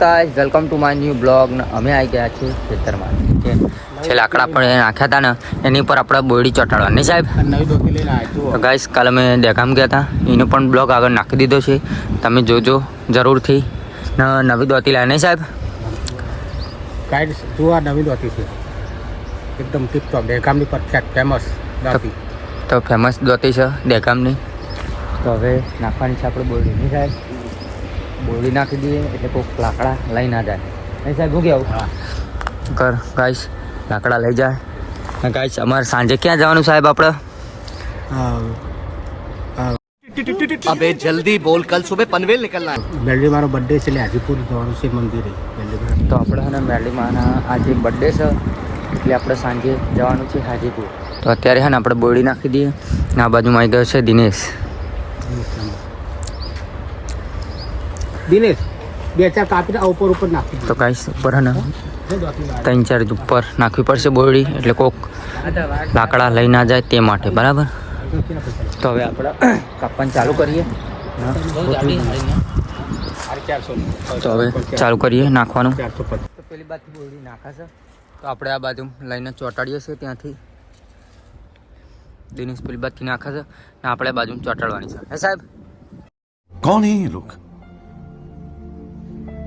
Guys welcome to my new blog. અમે આવી ગયા છીએ ખેતરમાં. જે લાકડા પણ નાખ્યા હતા ને એની પર આપણે બોયડી ચોંટાડવાની સાહેબ. તો ગાઈસ કાલે અમે દેખામ ગયા હતા, એનો પણ બ્લોગ આગળ નાખી દીધો છે, તમે જોજો જરૂરથી. નવી દોતી લાવે નહીં સાહેબ? ગાઈડ જો આ નવી દોતી છે, એકદમ ટીપટોપ દેગામની પરફેક્ટ ફેમસ દોતી. તો ફેમસ દોતી છે દેગામની. તો હવે નાખવાની છે આપણે બોયડી નહીં સાહેબ? બોયડી નાખી દઈએ એટલે કોઈક લાકડા લઈ ના જાય નહીં સાહેબ? હું કેવું કર ગાઈસ, લાકડા લઈ જાય. ગાઈસ અમારે સાંજે ક્યાં જવાનું સાહેબ આપણે? अबे जल्दी बोल, कल सुबह पनवेल निकलना है. મેલડી મારો બર્થડે છે એટલે હાજીપુર જવાનું છે મંદિરે. તો આપણે છે ને મેરડીમાના આજે બર્થડે છે એટલે આપણે સાંજે જવાનું છે હાજીપુર. તો અત્યારે છે ને આપણે બોયડી નાખી દઈએ. આ બાજુમાં આવી ગયો છે દિનેશ. દિનેશ 2-4 કાપીને આ ઉપર નાખી તો ગાઈસ ઉપર છે ને 3-4 ઉપર નાખવી પડશે બોયડી, એટલે કોક લાકડા લઈ ના જાય તે માટે, બરાબર? તો હવે આપણે કાપવાનું ચાલુ કરીએ. તો હવે ચાલુ કરીએ નાખવાનું. તો પેલી બાજુ બોયડી નાખાશે તો આપણે આ બાજુ લઈને ચોંટાડીએ છીએ ત્યાંથી. દિનેશ પેલી બાજુથી નાખાશે ને આપણે બાજુ ચોંટાડવાની છે. હે સાહેબ? कौन है ये लोग,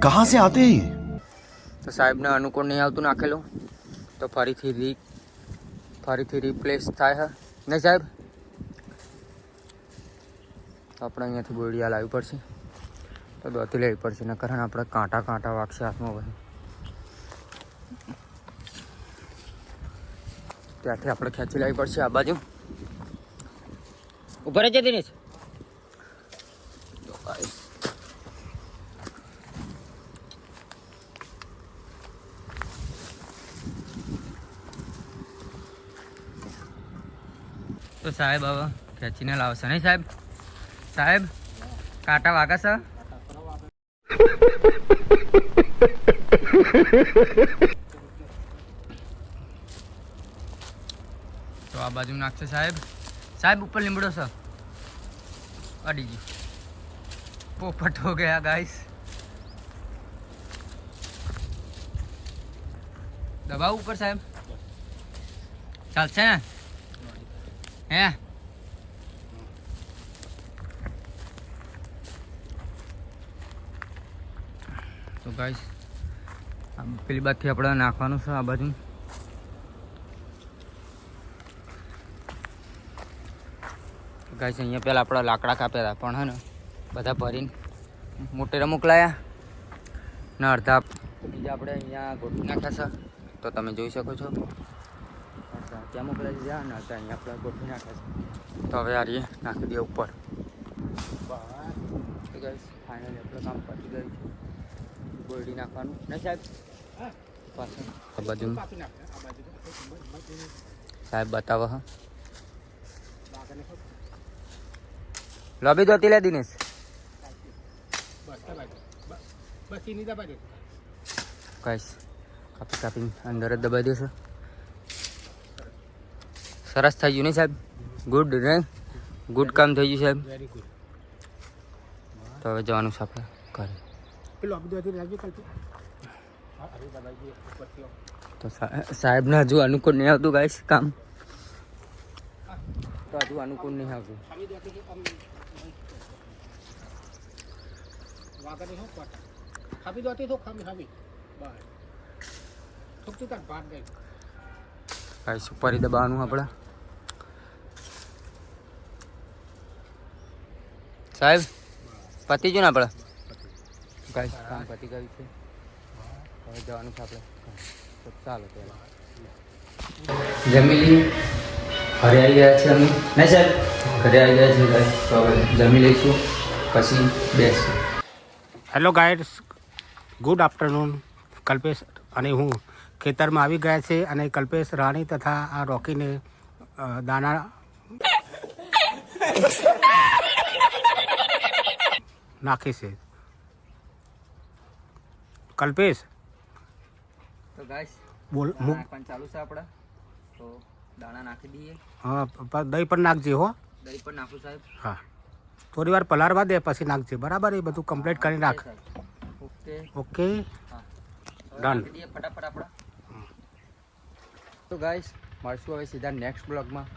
कहाँ से आते हैं ये? તો સાહેબને અનુકૂળ નહીં આવતું નાખેલું તો ફરીથી રિપ્લેસ થાય છે નહીં સાહેબ? તો આપણે અહીંયાથી બોયડી લાવવી પડશે, તો દોતી લેવી પડશે, નકર આપણે કાંટા વાગશે હાથમાં. ભાઈ ત્યાંથી આપણે ખેંચી લાવવી પડશે આ બાજુ. ઉપર જ દિનેશ. તો સાહેબ હવે ખેંચીને લાવશે નહીં સાહેબ? સાહેબ કાંટા વાગે છે? તો આ બાજુ નાખશે સાહેબ. સાહેબ ઉપર લીમડો છે, અડી ગયું, પોપટ હો ગયા ગાઈસ. દબાવ ઉપર સાહેબ, ચાલશે ને? હે તો ગાઈસ પેલી બાજુથી આપણે નાખવાનું છે આ બાજુ. ગાઈસ અહીંયા પહેલાં આપણે લાકડા કાપ્યા હતા, પણ હે ને બધા ભરીને મોટેરા મોકલાયા ને અડધા બીજા આપણે અહીંયા ગોઠવી નાખ્યા છે. તો તમે જોઈ શકો છો ત્યાં મોકલાઈ દીધા ને અડધા અહીંયા આપણે ગોઠવી નાખ્યા છે. તો હવે આ રીએ નાખી દઈએ ઉપર. તો ગાઈસ ફાઇનલી આપણું કામ પતી ગયું છે. બોયડી નાખવાનું નહીં સાહેબ? પાછળ આ બાજુ સાહેબ બતાવો. હા લોબી દોતી લે દિનેશ. ગાઈસ કાપી અંદર જ દબાઈ દેશે. સરસ થઈ ગયું નહીં સાહેબ? ગુડ નહીં? ગુડ કામ થઈ ગયું સાહેબ. તો હવે જવાનું છે આપણે ઘરે. તો સાહેબને હજુ અનુકૂળ નહીં આવતું ગાઈસ કામ, તો હજુ અનુકૂળ નહીં આવતું. ગાઈસ ઉપર દબાવવાનું આપણે. સાહેબ પતી ગયું ને આપણે? ગાઈસ કામ પતી ગયું છે, હવે જવાનું છે આપણે. તો ચાલો પહેલાં જમી લઈએ. ઘરે આવી ગયા છે અમે નહીં સાહેબ? ઘરે આવી ગયા છે ગાઈસ. તો હવે જમી લઈશું પછી બેસીશું. Hello guides, good afternoon. Kalpesh અને હું ખેતરમાં આવી ગયા છે અને કલ્પેશ રાણી તથા આ રોકીને દાણા નાખે છે. કલ્પેશ તો ગાઈસ બોલ, નાખવાનું ચાલુ છે આપણે. તો દાણા નાખી દઈએ. હા દહીં પણ નાખજે હો. દહીં પણ નાખું સાહેબ? હા થોડી વાર પલાળવા દે પછી નાખજે, બરાબર? એ બધું કમ્પ્લીટ કરી નાખ. ઓકે ઓકે હા Done. નાખી દઈએ ફટાફટ આપણે તો ગાઈસ મળશું હવે સીધા નેક્સ્ટ બ્લોગમાં